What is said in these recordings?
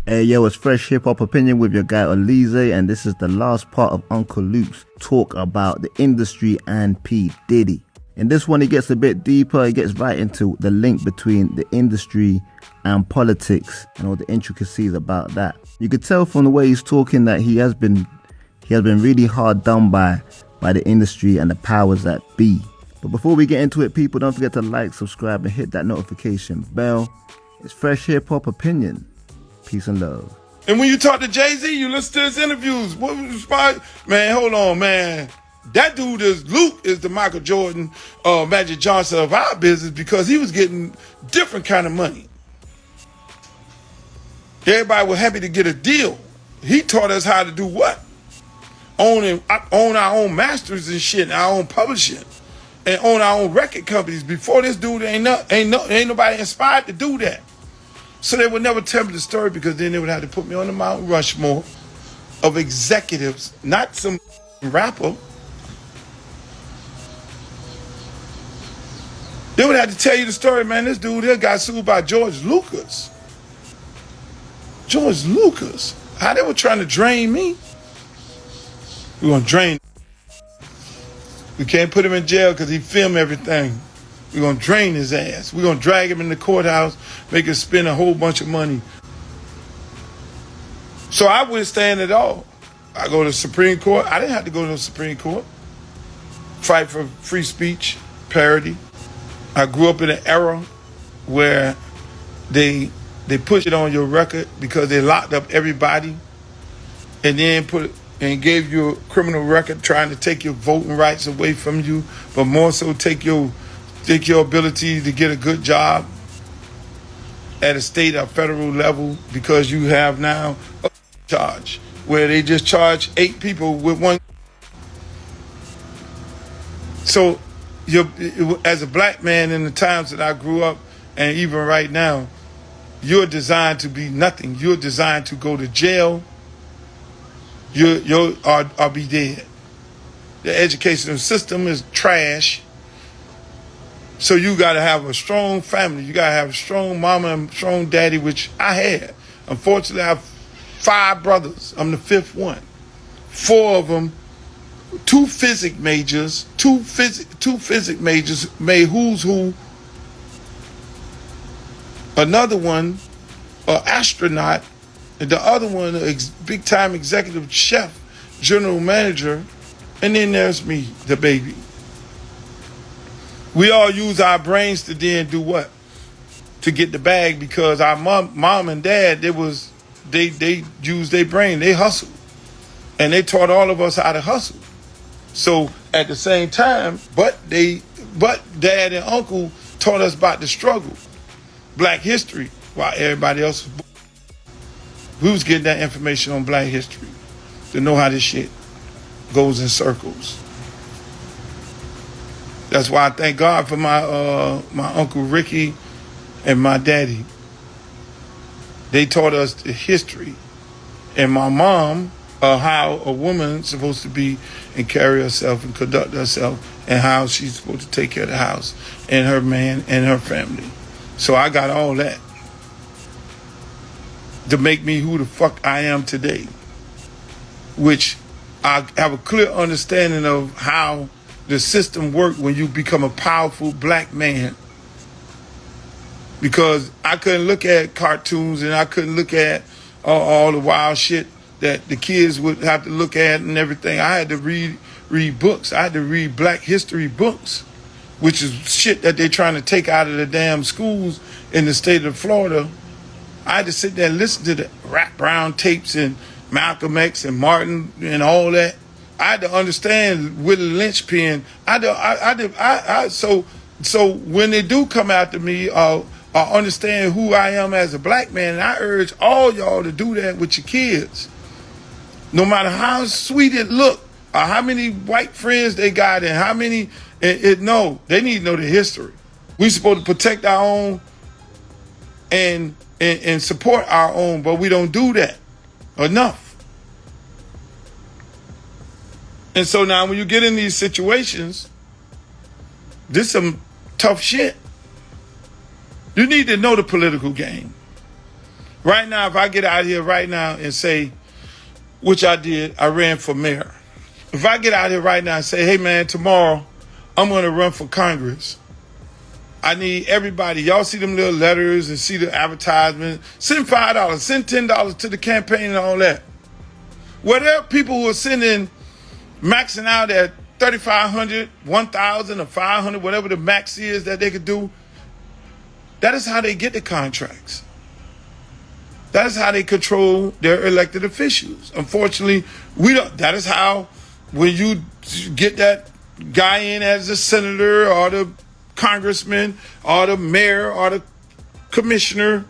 Hey yo, it's Fresh Hip Hop Opinion with your guy Oleezeh, and this is the last part of Uncle Luke's talk about the industry and P. Diddy. In this one, he gets a bit deeper. He gets right into the link between the industry and politics and all the intricacies about that. You could tell from the way he's talking that he has been really hard done by the industry and the powers that be. But before we get into it, people, don't forget to like, subscribe, and hit that notification bell. It's Fresh Hip Hop Opinion. Peace and love. And when you talk to Jay-Z, you listen to his interviews. What was man, hold on, man. That dude Luke is the Michael Jordan, Magic Johnson of our business because he was getting different kind of money. Everybody was happy to get a deal. He taught us how to do what? Own our own masters and shit, our own publishing, and own our own record companies. Before this dude, ain't nobody inspired to do that. So they would never tell me the story because then they would have to put me on the Mount Rushmore of executives, not some rapper. They would have to tell you the story, man. This dude here got sued by George Lucas. George Lucas. How they were trying to drain me. We're going to drain. We can't put him in jail because he filmed everything. We're going to drain his ass. We're going to drag him in the courthouse, make him spend a whole bunch of money. So I wouldn't stand at all. I go to the Supreme Court. I didn't have to go to the Supreme Court. Fight for free speech, parody. I grew up in an era where they put it on your record because they locked up everybody and then gave you a criminal record trying to take your voting rights away from you, but more so take your ability to get a good job at a state or federal level because you have now a charge where they just charge 8 people with one. So as a black man in the times that I grew up and even right now, you're designed to be nothing. You're designed to go to jail. Or be dead. The educational system is trash. So you got to have a strong family. You got to have a strong mama and strong daddy, which I had. Unfortunately, I have 5 brothers. I'm the 5th one. 4 of them, 2 physics majors. 2 physics majors made who's who. Another one, an astronaut. And the other one, a big-time executive chef, general manager. And then there's me, the baby. We all use our brains to then do what? To get the bag because our mom and dad, they used their brain. They hustled. And they taught all of us how to hustle. So at the same time, but dad and uncle taught us about the struggle. Black history, while everybody else was. We was getting that information on black history to know how this shit goes in circles. That's why I thank God for my Uncle Ricky and my daddy. They taught us the history. And my mom, how a woman's supposed to be and carry herself and conduct herself and how she's supposed to take care of the house and her man and her family. So I got all that to make me who the fuck I am today, which I have a clear understanding of how the system works when you become a powerful black man. Because I couldn't look at cartoons and I couldn't look at all the wild shit that the kids would have to look at and everything. I had to read books. I had to read black history books, which is shit that they're trying to take out of the damn schools in the state of Florida. I had to sit there and listen to the Rap Brown tapes and Malcolm X and Martin and all that. I had to understand Willie Lynch pen. So when they do come after me, I understand who I am as a black man. And I urge all y'all to do that with your kids. No matter how sweet it look, or how many white friends they got and how many, no, they need to know the history. We supposed to protect our own and support our own, but we don't do that enough. And so now when you get in these situations, this is some tough shit. You need to know the political game. Right now, if I get out here right now and say, which I did, I ran for mayor. If I get out here right now and say, hey man, tomorrow I'm going to run for Congress. I need everybody. Y'all see them little letters and see the advertisement. Send $5, send $10 to the campaign and all that. Well, there are people who are sending, maxing out at $3,500, $1,000, or $500, whatever the max is that they could do. That is how they get the contracts. That is how they control their elected officials. Unfortunately, we don't. That is how, when you get that guy in as a senator or the congressman or the mayor or the commissioner,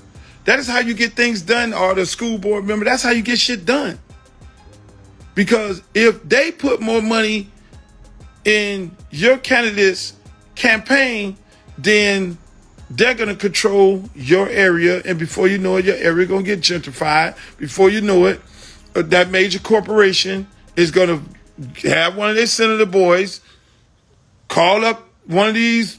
that is how you get things done, or the school board member. That's how you get shit done. Because if they put more money in your candidate's campaign, then they're going to control your area. And before you know it, your area going to get gentrified. Before you know it, that major corporation is going to have one of their senator boys call up one of these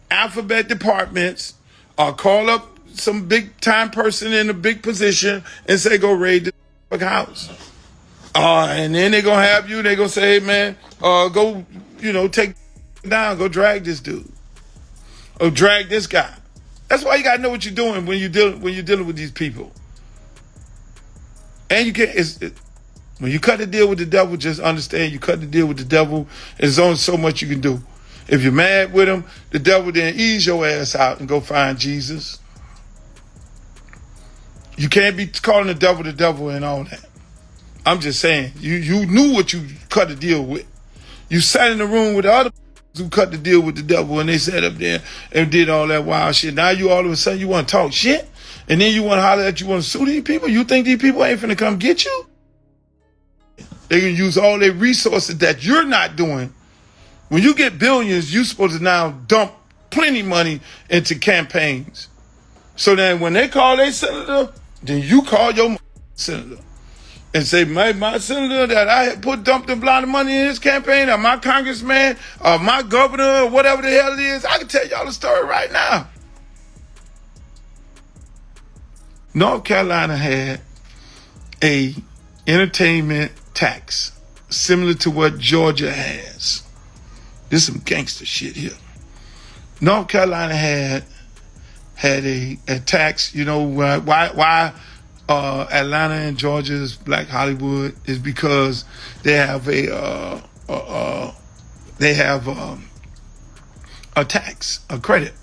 alphabet departments, or call up some big time person in a big position and say, go raid the house. And then they're going to have you, they're going to say, hey man, go, take down, go drag this dude. Or drag this guy. That's why you gotta know what you're doing when you're dealing with these people. And you can't. When you cut the deal with the devil, just understand you cut the deal with the devil. There's only so much you can do. If you're mad with him, the devil then ease your ass out and go find Jesus. You can't be calling the devil and all that. I'm just saying, you knew what you cut the deal with. You sat in the room with the other who cut the deal with the devil, and they sat up there and did all that wild shit. Now you all of a sudden you want to talk shit, and then you want to holler that you want to sue these people. You think these people ain't finna come get you? They can use all their resources that you're not doing. When you get billions, you're supposed to now dump plenty money into campaigns. So then when they call their senator, then you call your senator and say, my senator that I dumped a lot of money in his campaign, or my congressman, or my governor, or whatever the hell it is, I can tell y'all the story right now. North Carolina had a entertainment tax similar to what Georgia has. This is some gangster shit here. North Carolina had a tax, why Atlanta and Georgia's Black Hollywood is because they have a tax, a credit.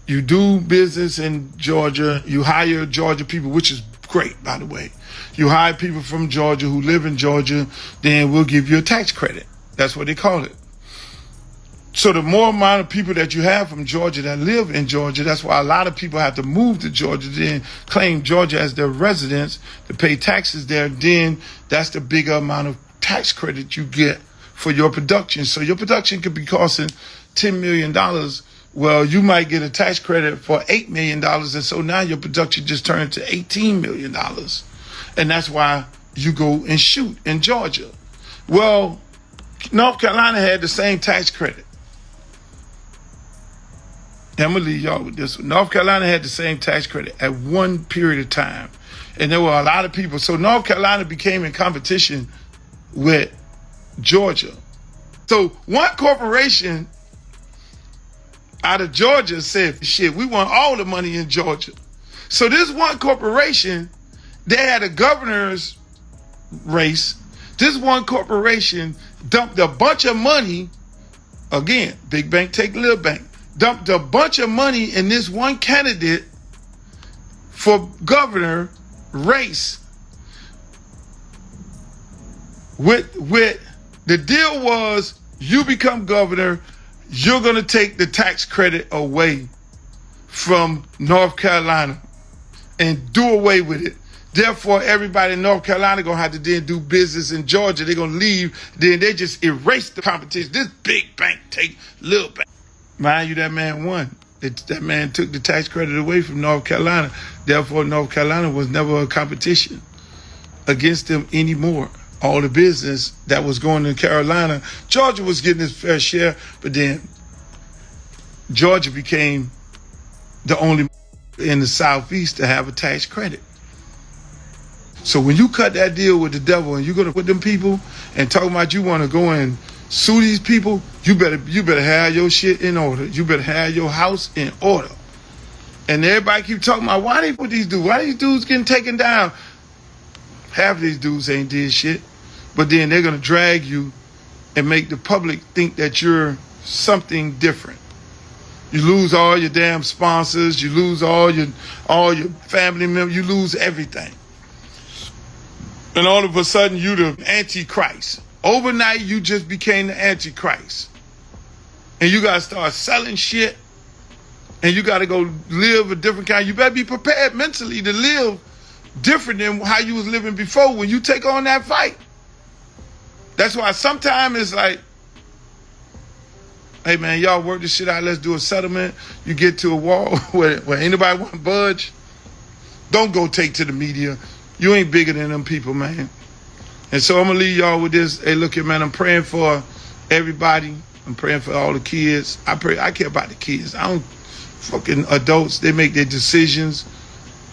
You do business in Georgia, you hire Georgia people, which is great, by the way. You hire people from Georgia who live in Georgia, then we'll give you a tax credit. That's what they call it. So the more amount of people that you have from Georgia that live in Georgia, that's why a lot of people have to move to Georgia, then claim Georgia as their residence to pay taxes there. Then that's the bigger amount of tax credit you get for your production. So your production could be costing $10 million. Well, you might get a tax credit for $8 million. And so now your production just turned to $18 million. And that's why you go and shoot in Georgia. Well, North Carolina had the same tax credit. I'm going to leave y'all with this one. North Carolina had the same tax credit at one period of time. And there were a lot of people. So North Carolina became in competition with Georgia. So one corporation out of Georgia said, shit, we want all the money in Georgia. So this one corporation, they had a governor's race. This one corporation dumped a bunch of money. Again, big bank take little bank. Dumped a bunch of money in this one candidate for governor race. With the deal was, you become governor, you're going to take the tax credit away from North Carolina and do away with it. Therefore, everybody in North Carolina going to have to then do business in Georgia. They're going to leave. Then they just erase the competition. This big bank take little bank. Mind you, that man won. That man took the tax credit away from North Carolina. Therefore, North Carolina was never a competition against them anymore. All the business that was going to Carolina, Georgia was getting its fair share, but then Georgia became the only in the Southeast to have a tax credit. So when you cut that deal with the devil and you go to with them people and talk about you want to go and sue these people, you better have your shit in order. You better have your house in order. And everybody keep talking about why they put these dudes, why these dudes getting taken down. Half of these dudes ain't did shit, but then they're gonna drag you and make the public think that you're something different. You lose all your damn sponsors, you lose all your family members, you lose everything. And all of a sudden you the Antichrist. Overnight you just became the Antichrist. And you gotta start selling shit. And you gotta go live a different kind. You better be prepared mentally to live different than how you was living before when you take on that fight. That's why sometimes it's like, hey man, y'all work this shit out, let's do a settlement. You get to a wall where anybody want to budge. Don't go take to the media. You ain't bigger than them people, man. And so I'm gonna leave y'all with this. Hey, look here, man, I'm praying for everybody. I'm praying for all the kids. I care about the kids. I don't fucking adults, they make their decisions.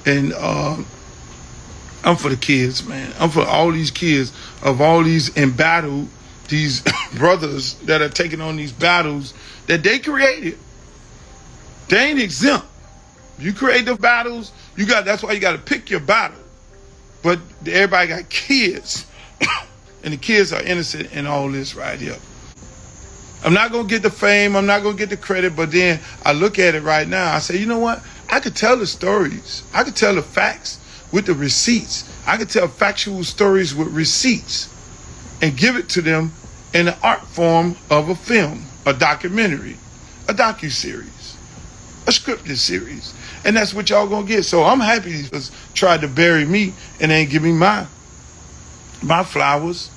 And I'm for the kids, man. I'm for all these kids of all these embattled, these brothers that are taking on these battles that they created. They ain't exempt. You create the battles, that's why you got to pick your battle. But everybody got kids. And the kids are innocent in all this right here. I'm not going to get the fame. I'm not going to get the credit. But then I look at it right now. I say, you know what? I could tell the stories. I could tell the facts with the receipts. I could tell factual stories with receipts and give it to them in the art form of a film, a documentary, a docuseries, a scripted series. And that's what y'all going to get. So I'm happy he tried to bury me and ain't give me my flowers.